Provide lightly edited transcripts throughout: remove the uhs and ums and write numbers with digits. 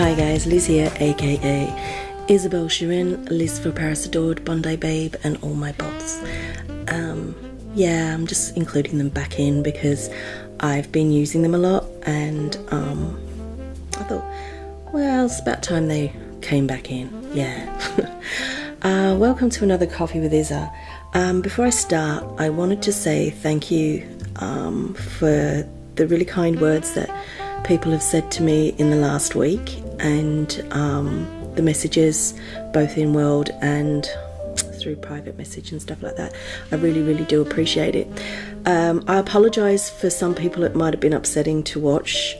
Hi guys, Liz here, aka Isabelle, Cheren, Liz for Paris Adored, Bondi Babe, and all my bots. Yeah, I'm just including them back in because I've been using them a lot, and I thought, well, it's about time they came back in. Yeah. Welcome to another Coffee with Isa. Before I start, I wanted to say thank you for the really kind words that people have said to me in the last week, and the messages both in world and through private message and stuff like that. I really do appreciate it. I apologise for some people it might have been upsetting to watch,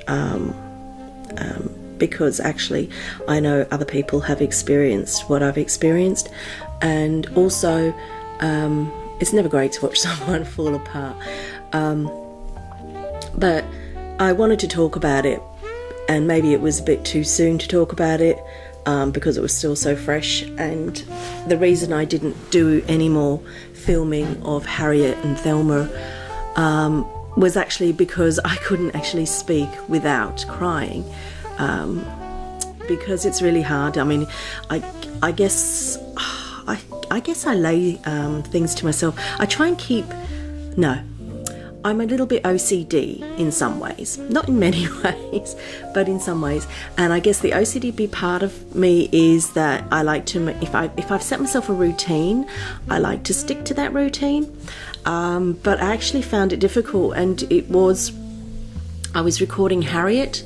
because actually I know other people have experienced what I've experienced, and also it's never great to watch someone fall apart, but I wanted to talk about it, and maybe it was a bit too soon to talk about it because it was still so fresh. And the reason I didn't do any more filming of Harriet and Thelma was actually because I couldn't actually speak without crying, because it's really hard. I mean, I guess I lay things to myself. I try and I'm a little bit OCD in some ways, not in many ways, but in some ways. And I guess the OCD part of me is that I like to, if I've set myself a routine, I like to stick to that routine. But I actually found it difficult, and I was recording Harriet,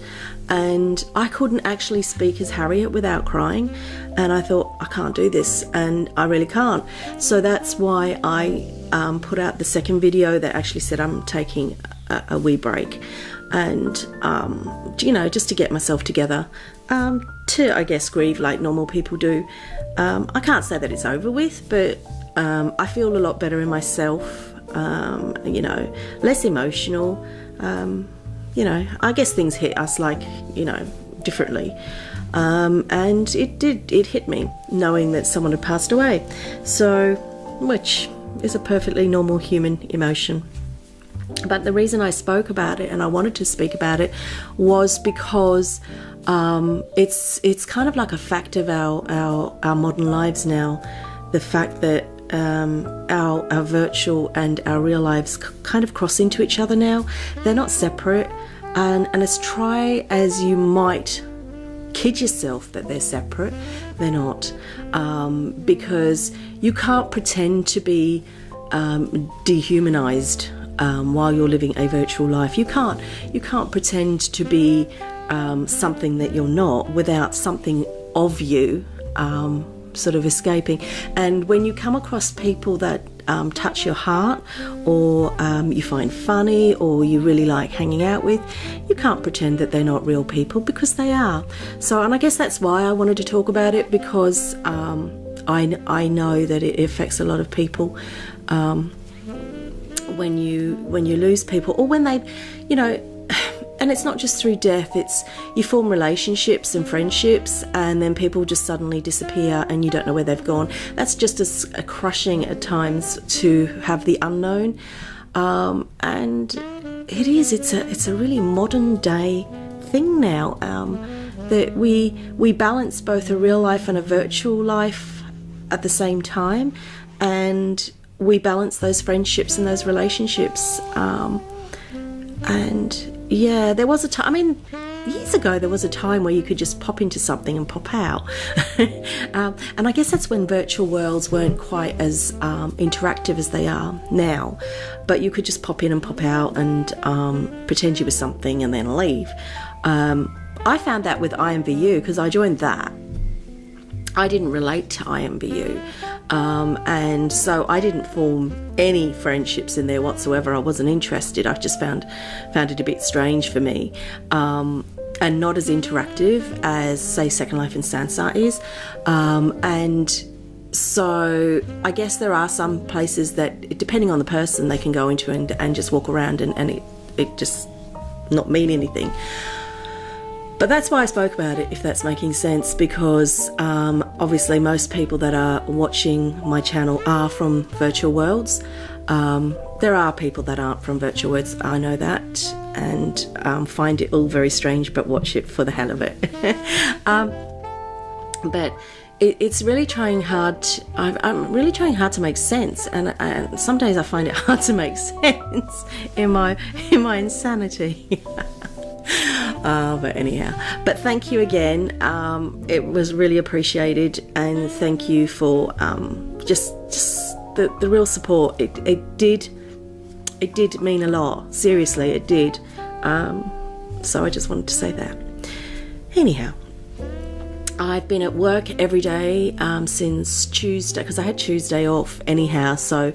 and I couldn't actually speak as Harriet without crying, and I thought, I can't do this, and I really can't. So that's why I put out the second video that actually said I'm taking a wee break, and just to get myself together, to, I guess, grieve like normal people do. I can't say that it's over with, but I feel a lot better in myself, less emotional. I guess things hit us differently. And it hit me knowing that someone had passed away. Which is a perfectly normal human emotion. But the reason I spoke about it, and I wanted to speak about it, was because it's kind of like a fact of our modern lives now. The fact that our virtual and our real lives kind of cross into each other now. They're not separate, and as try as you might kid yourself that they're separate, they're not, because you can't pretend to be dehumanized while you're living a virtual life. You can't pretend to be something that you're not without something of you sort of escaping. And when you come across people that touch your heart, or you find funny, or you really like hanging out with, you can't pretend that they're not real people, because they are. So, and I guess that's why I wanted to talk about it, because I know that it affects a lot of people when you lose people, or when they, and it's not just through death, it's you form relationships and friendships, and then people just suddenly disappear and you don't know where they've gone. That's just as crushing at times, to have the unknown. And it's a really modern day thing now, that we balance both a real life and a virtual life at the same time, and we balance those friendships and those relationships. And yeah, there was a time, years ago, there was a time where you could just pop into something and pop out. And I guess that's when virtual worlds weren't quite as interactive as they are now. But you could just pop in and pop out and pretend you were something and then leave. I found that with IMVU, because I joined that. I didn't relate to IMVU. And so I didn't form any friendships in there whatsoever. I wasn't interested. I just found it a bit strange for me, and not as interactive as, say, Second Life and Sansa is. And so I guess there are some places that, depending on the person, they can go into and just walk around and it just not mean anything. But that's why I spoke about it, if that's making sense, because obviously most people that are watching my channel are from virtual worlds. There are people that aren't from virtual worlds, I know that, and find it all very strange, but watch it for the hell of it. But it's really trying hard. I'm really trying hard to make sense, and some days I find it hard to make sense in my insanity. But anyhow, but thank you again. It was really appreciated, and thank you for just the real support. It did mean a lot. Seriously, it did. So I just wanted to say that. Anyhow, I've been at work every day since Tuesday, because I had Tuesday off anyhow, so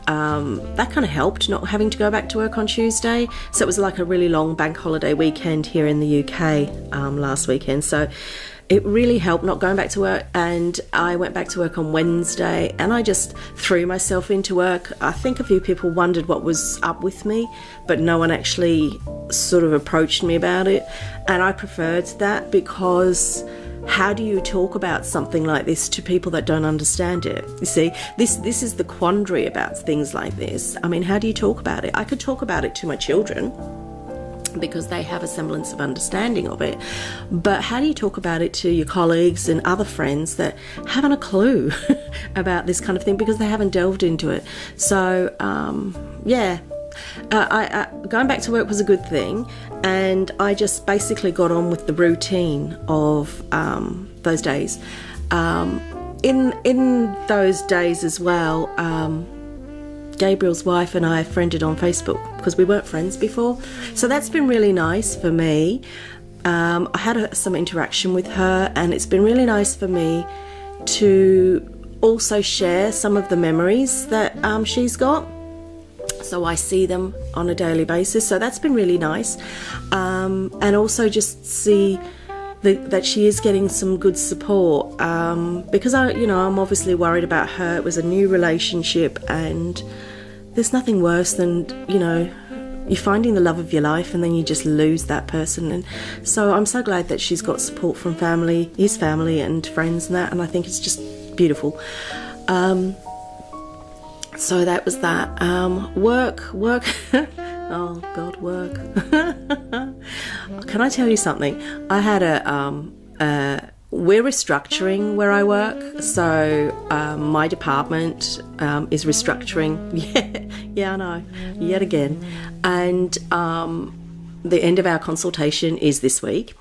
that kind of helped, not having to go back to work on Tuesday. So it was like a really long bank holiday weekend here in the UK last weekend, so it really helped not going back to work. And I went back to work on Wednesday, and I just threw myself into work. I think a few people wondered what was up with me, but no one actually sort of approached me about it, and I preferred that, because how do you talk about something like this to people that don't understand it? You see, this is the quandary about things like this. I mean, how do you talk about it? I could talk about it to my children because they have a semblance of understanding of it, but how do you talk about it to your colleagues and other friends that haven't a clue about this kind of thing because they haven't delved into it? So going back to work was a good thing, and I just basically got on with the routine of those days. In those days as well, Gabriel's wife and I friended on Facebook because we weren't friends before, so that's been really nice for me. I had some interaction with her, and it's been really nice for me to also share some of the memories that she's got. So I see them on a daily basis, so that's been really nice, and also just see that she is getting some good support, because I'm obviously worried about her. It was a new relationship, and there's nothing worse than you're finding the love of your life and then you just lose that person. And so I'm so glad that she's got support from his family and friends and that, and I think it's just beautiful. So that was that. Work. Oh God, work. Can I tell you something? I had we're restructuring where I work, so my department is restructuring. Yeah, I know, yet again. And the end of our consultation is this week,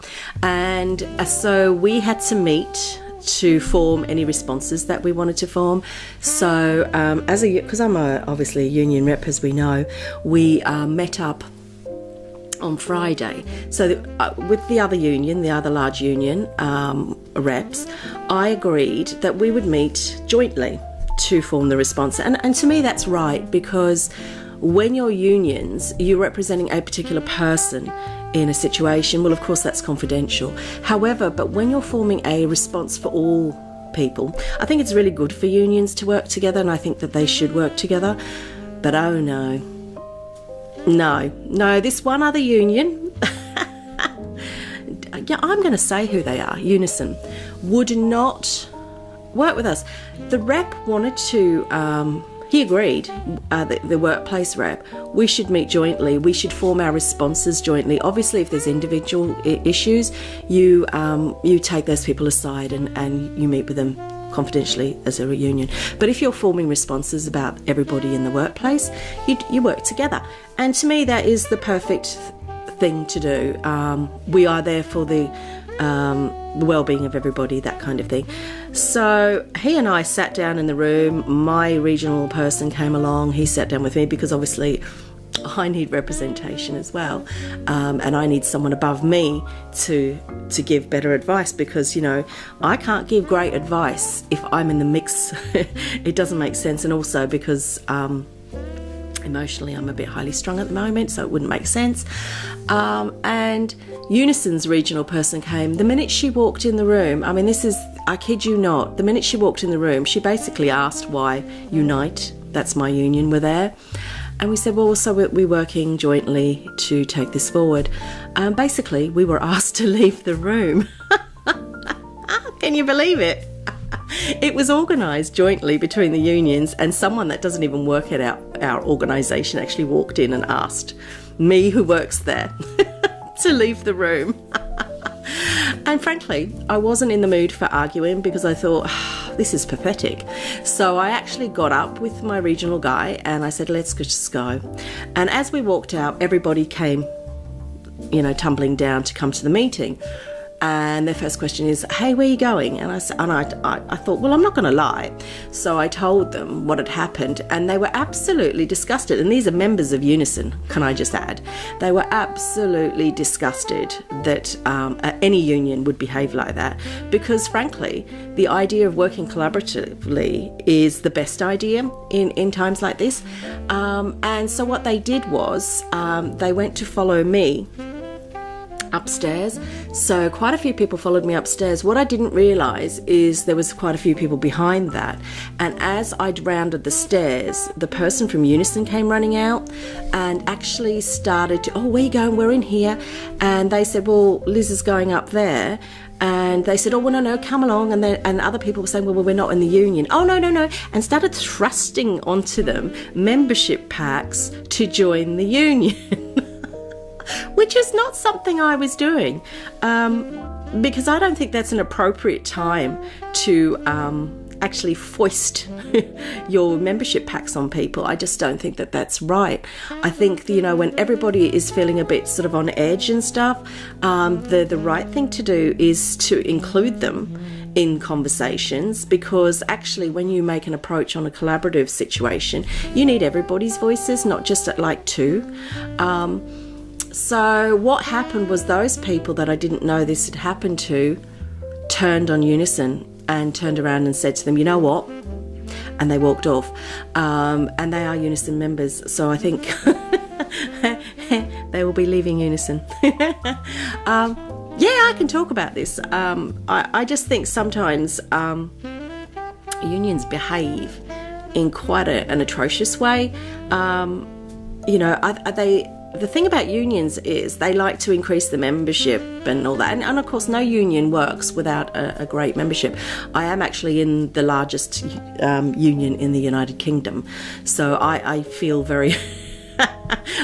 and so we had to meet to form any responses that we wanted to form. So because I'm obviously a union rep, as we know, we met up on Friday. So with the other union, the other large union reps, I agreed that we would meet jointly to form the response. And to me that's right, because when you're unions, you're representing a particular person in a situation. Well, of course that's confidential. However, but when you're forming a response for all people, I think it's really good for unions to work together, and I think that they should work together. But oh no, this one other union, yeah, I'm going to say who they are, Unison, would not work with us. The rep wanted to, he agreed, the workplace rep, we should meet jointly, we should form our responses jointly. Obviously, if there's individual issues, you take those people aside and you meet with them confidentially as a union. But if you're forming responses about everybody in the workplace, you work together. And to me, that is the perfect thing to do. We are there for the well-being of everybody, that kind of thing. So he and I sat down in the room. My regional person came along. He sat down with me because obviously I need representation as well, and I need someone above me to give better advice, because I can't give great advice if I'm in the mix. It doesn't make sense. And also because emotionally I'm a bit highly strung at the moment, so it wouldn't make sense. And Unison's regional person came. The minute she walked in the room, I mean, this is, I kid you not, the minute she walked in the room, she basically asked why Unite, that's my union, were there. And we said, well, so we're working jointly to take this forward. Basically, we were asked to leave the room. Can you believe it? It was organised jointly between the unions, and someone that doesn't even work at our organisation actually walked in and asked me, who works there, to leave the room. And frankly, I wasn't in the mood for arguing because I thought, this is pathetic. So I actually got up with my regional guy and I said, let's just go. And as we walked out, everybody came, tumbling down to come to the meeting. And their first question is, hey, where are you going? And I thought, well, I'm not going to lie. So I told them what had happened, and they were absolutely disgusted. And these are members of Unison, can I just add? They were absolutely disgusted that any union would behave like that, because frankly, the idea of working collaboratively is the best idea in times like this. And so what they did was they went to follow me upstairs. So quite a few people followed me upstairs. What I didn't realise is there was quite a few people behind that. And as I'd rounded the stairs, the person from Unison came running out and actually started to, where are you going? We're in here. And they said, well, Liz is going up there. And they said, well, no, come along. And other people were saying, well, we're not in the union. Oh, no. And started thrusting onto them membership packs to join the union. Which is not something I was doing, because I don't think that's an appropriate time to actually foist your membership packs on people. I just don't think that that's right. I think, when everybody is feeling a bit sort of on edge and stuff, the right thing to do is to include them in conversations, because actually when you make an approach on a collaborative situation, you need everybody's voices, not just at like two. So what happened was those people that I didn't know this had happened to turned on Unison and turned around and said to them, you know what? And they walked off. And they are Unison members. So I think they will be leaving Unison. I can talk about this. I just think sometimes unions behave in quite an atrocious way. The thing about unions is they like to increase the membership and all that. And of course, no union works without a great membership. I am actually in the largest union in the United Kingdom. So I feel very...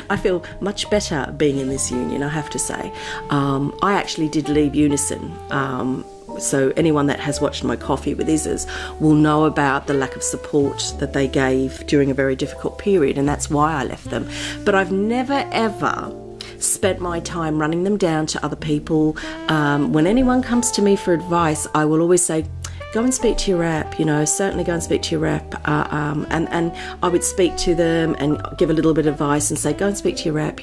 I feel much better being in this union, I have to say. I actually did leave Unison. So anyone that has watched my Coffee with Isas will know about the lack of support that they gave during a very difficult period, and that's why I left them. But I've never ever spent my time running them down to other people. When anyone comes to me for advice, I will always say, go and speak to your rep, certainly go and speak to your rep. And I would speak to them and give a little bit of advice and say, go and speak to your rep,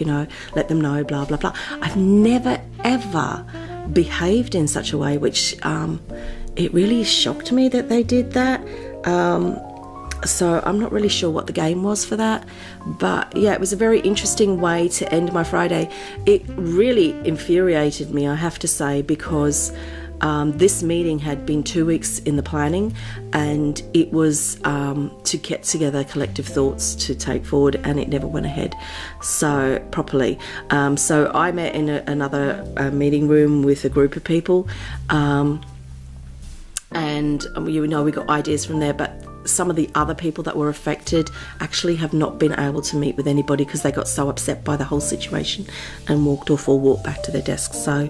let them know, blah, blah, blah. I've never, ever behaved in such a way, which it really shocked me that they did that. So I'm not really sure what the game was for that. But yeah, it was a very interesting way to end my Friday. It really infuriated me, I have to say, because this meeting had been 2 weeks in the planning, and it was to get together collective thoughts to take forward, and it never went ahead properly. So I met in another meeting room with a group of people, and we got ideas from there, but some of the other people that were affected actually have not been able to meet with anybody because they got so upset by the whole situation and walked off or walked back to their desks. So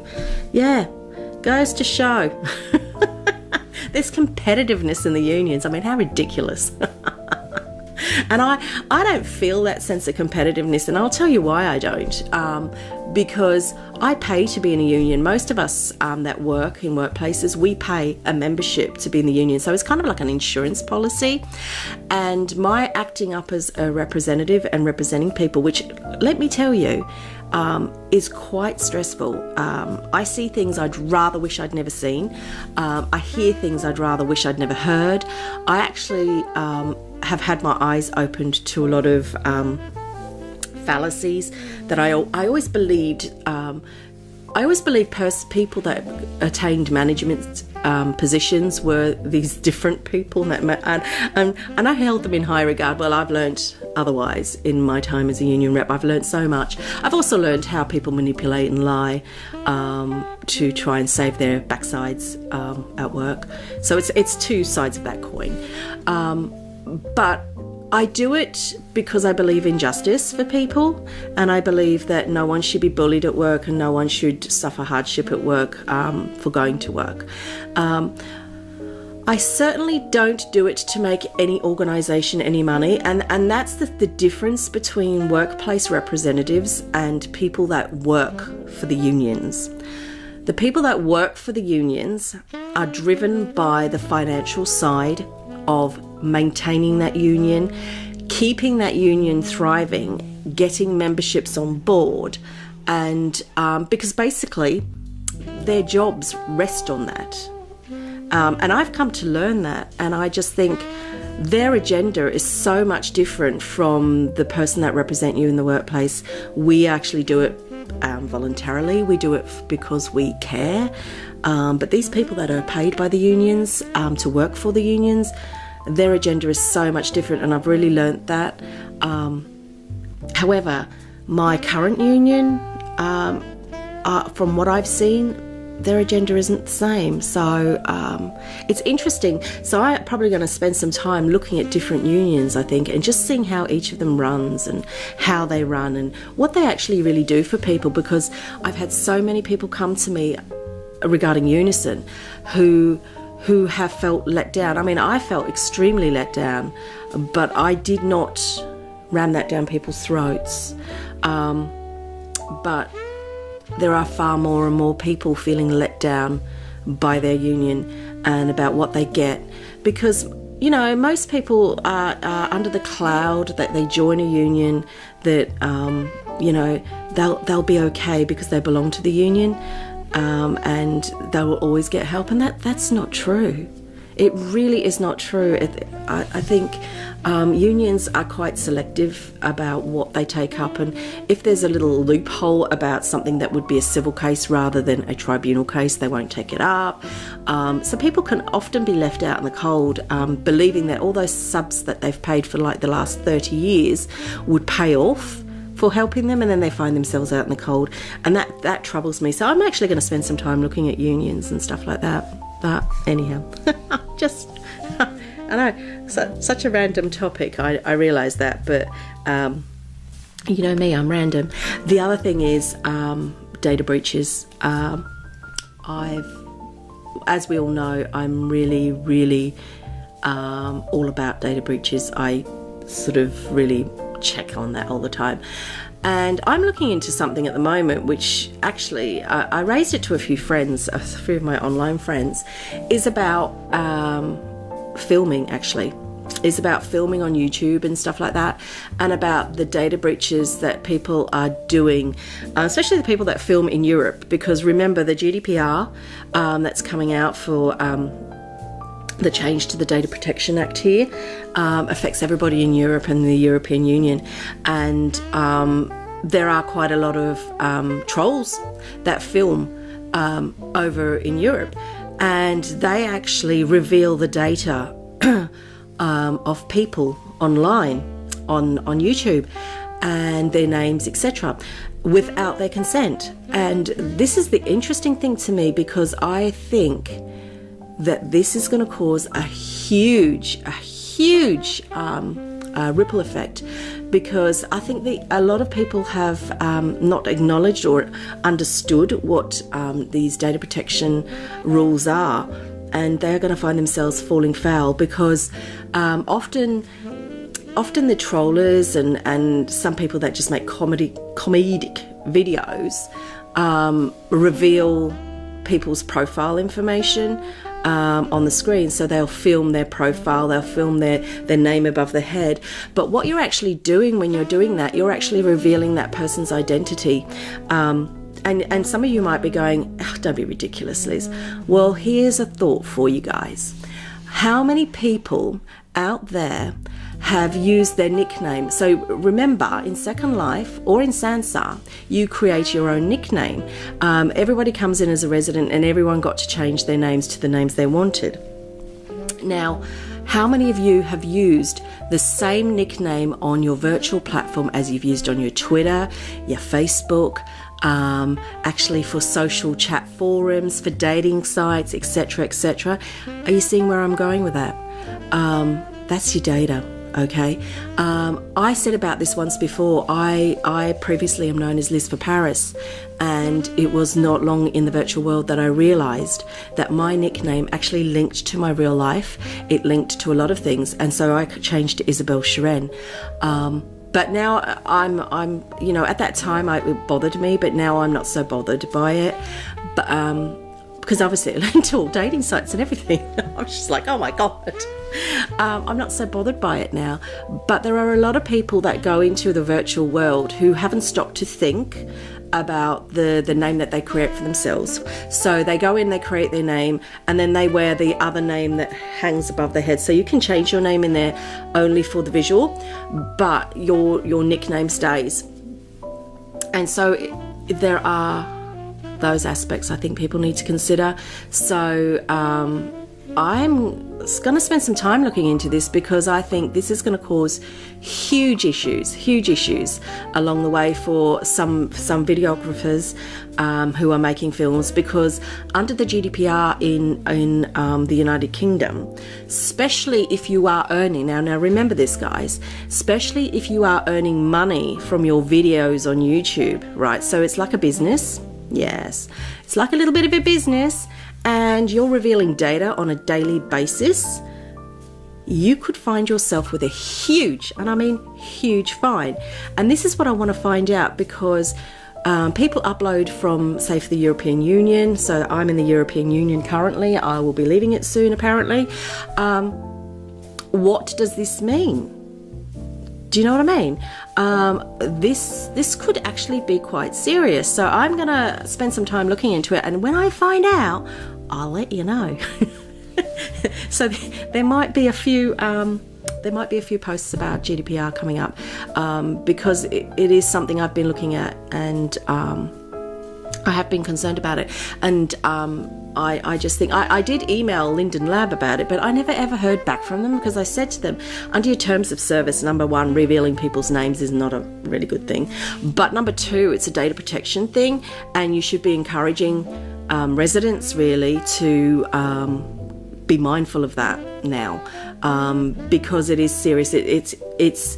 yeah, goes to show there's competitiveness in the unions. I mean, how ridiculous. And I don't feel that sense of competitiveness, and I'll tell you why I don't. Because I pay to be in a union. Most of us that work in workplaces, we pay a membership to be in the union. So it's kind of like an insurance policy. And my acting up as a representative and representing people, which, let me tell you, is quite stressful. I see things I'd rather wish I'd never seen. I hear things I'd rather wish I'd never heard. I actually have had my eyes opened to a lot of fallacies that I always believed I always believed people that attained management positions were these different people, and I held them in high regard. Well, I've learnt otherwise in my time as a union rep. I've learnt so much. I've also learned how people manipulate and lie to try and save their backsides at work. So it's two sides of that coin. But I do it because I believe in justice for people, and I believe that no one should be bullied at work and no one should suffer hardship at work for going to work. I certainly don't do it to make any organisation any money, and that's the difference between workplace representatives and people that work for the unions. The people that work for the unions are driven by the financial side of maintaining that union, keeping that union thriving, getting memberships on board, and because basically their jobs rest on that. And I've come to learn that, and I just think their agenda is so much different from the person that represent you in the workplace. We actually do it voluntarily. We do it because we care. But these people that are paid by the unions to work for the unions, their agenda is so much different, and I've really learnt that. However, my current union, from what I've seen, their agenda isn't the same. So it's interesting. So I'm probably going to spend some time looking at different unions, I think, and just seeing how each of them runs and how they run and what they actually really do for people, because I've had so many people come to me regarding Unison who have felt let down. I mean, I felt extremely let down, but I did not ram that down people's throats. But there are far more and more people feeling let down by their union and about what they get, because, you know, most people are under the cloud that they join a union, that, you know, they'll be okay because they belong to the union. And they will always get help, and that's not true. It really is not true. I think unions are quite selective about what they take up, and if there's a little loophole about something that would be a civil case rather than a tribunal case, they won't take it up. So people can often be left out in the cold, believing that all those subs that they've paid for like the last 30 years would pay off for helping them, and then they find themselves out in the cold, and that troubles me. So I'm actually going to spend some time looking at unions and stuff like that. But anyhow, just I know, such a random topic. I realise that, but you know me, I'm random. The other thing is data breaches. As we all know, I'm really all about data breaches. I sort of really check on that all the time, and I'm looking into something at the moment which actually I raised it to a few friends, a few of my online friends, is about filming. Actually, is about filming on YouTube and stuff like that, and about the data breaches that people are doing, especially the people that film in Europe, because remember the GDPR that's coming out for the change to the Data Protection Act here affects everybody in Europe and the European Union, and there are quite a lot of trolls that film over in Europe, and they actually reveal the data of people online on YouTube and their names, etc., without their consent. And this is the interesting thing to me, because I think that this is going to cause a huge ripple effect, because I think a lot of people have not acknowledged or understood what these data protection rules are, and they're going to find themselves falling foul, because often the trollers and some people that just make comedic videos reveal people's profile information on the screen. So they'll film their profile, they'll film their name above the head. But what you're actually doing when you're doing that, you're actually revealing that person's identity. And some of you might be going, oh, don't be ridiculous, Liz. Well, here's a thought for you guys. How many people out there have used their nickname. So remember, in Second Life or in Sansa, you create your own nickname. Everybody comes in as a resident and everyone got to change their names to the names they wanted. Now, how many of you have used the same nickname on your virtual platform as you've used on your Twitter, your Facebook, actually for social chat forums, for dating sites, etc., etc.? Are you seeing where I'm going with that? That's your data. Okay, I said about this once before. I previously am known as Liz for Paris, and it was not long in the virtual world that I realised that my nickname actually linked to my real life. It linked to a lot of things, and so I changed to Isabelle Cheren. But now I'm, you know, at that time it bothered me, but now I'm not so bothered by it. But because obviously it linked to all dating sites and everything. I was just like, oh my God. I'm not so bothered by it now. But there are a lot of people that go into the virtual world who haven't stopped to think about the name that they create for themselves. So they go in, they create their name, and then they wear the other name that hangs above their head. So you can change your name in there only for the visual, but your nickname stays. And so there are those aspects I think people need to consider. So I'm going to spend some time looking into this, because I think this is going to cause huge issues along the way for some videographers who are making films, because under the GDPR in the United Kingdom, especially if you are earning, now remember this guys, especially if you are earning money from your videos on YouTube, right? So it's like a business. Yes, it's like a little bit of a business, and you're revealing data on a daily basis. You could find yourself with a huge, and I mean huge, fine. And this is what I want to find out, because people upload from, say, for the European Union. So I'm in the European Union currently. I will be leaving it soon, apparently. What does this mean? Do you know what I mean? This could actually be quite serious. So I'm going to spend some time looking into it, and when I find out, I'll let you know. So there might be a few posts about GDPR coming up, because it is something I've been looking at, and I have been concerned about it. And I just think I did email Linden Lab about it, but I never ever heard back from them, because I said to them, under your terms of service, number one, revealing people's names is not a really good thing, but number two, it's a data protection thing, and you should be encouraging residents really to be mindful of that now, because it is serious. It's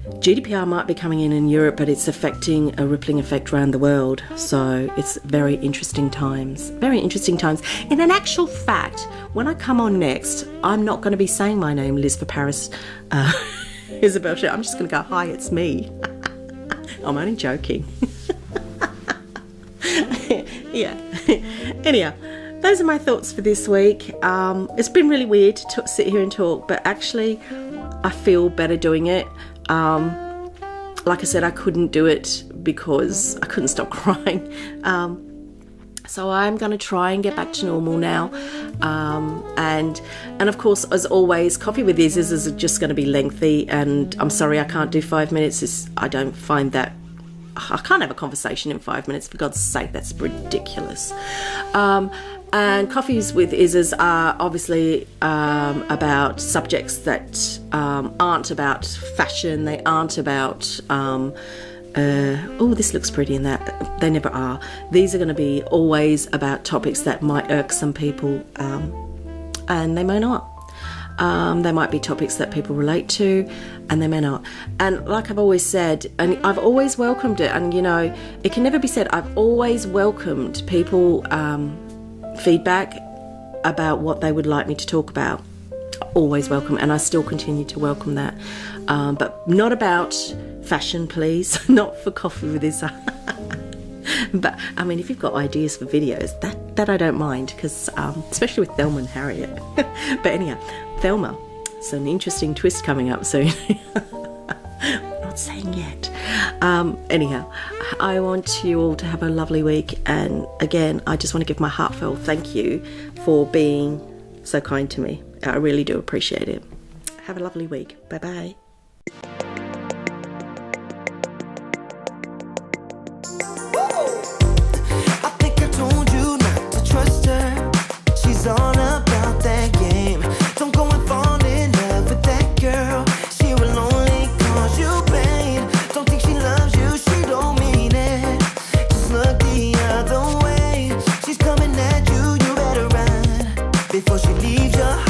GDPR might be coming in Europe, but it's affecting a rippling effect around the world. So it's very interesting times. Very interesting times. In an actual fact, when I come on next, I'm not going to be saying my name, Liz for Paris, Isabelle. I'm just going to go, hi, it's me. I'm only joking. Yeah. Anyhow, those are my thoughts for this week. It's been really weird to sit here and talk, but actually I feel better doing it. Like I said, I couldn't do it because I couldn't stop crying. So I'm going to try and get back to normal now. And of course, as always, Coffee with Isas is just going to be lengthy, and I'm sorry I can't do 5 minutes. I don't find that, I can't have a conversation in 5 minutes, for God's sake, that's ridiculous. And Coffees with Isas are obviously about subjects that aren't about fashion. They aren't about, oh, this looks pretty, and that. They never are. These are going to be always about topics that might irk some people, and they may not. They might be topics that people relate to, and they may not. And like I've always said, and I've always welcomed it, and you know, it can never be said, I've always welcomed people feedback about what they would like me to talk about. Always welcome, and I still continue to welcome that, but not about fashion, please. Not for Coffee with Isa. But I mean, if you've got ideas for videos, that I don't mind, because especially with Thelma and Harriet. But anyhow, Thelma, it's an interesting twist coming up soon. Not saying yet. Anyhow, I want you all to have a lovely week, and again, I just want to give my heartfelt thank you for being so kind to me. I really do appreciate it. Have a lovely week. Bye-bye. I think I told you not to trust her. She's all about that game. Don't go and fall in love with that girl. She will only cause you pain. Don't think she loves you, she don't mean it. Just look the other way. She's coming at you, you better run before she leaves your heart.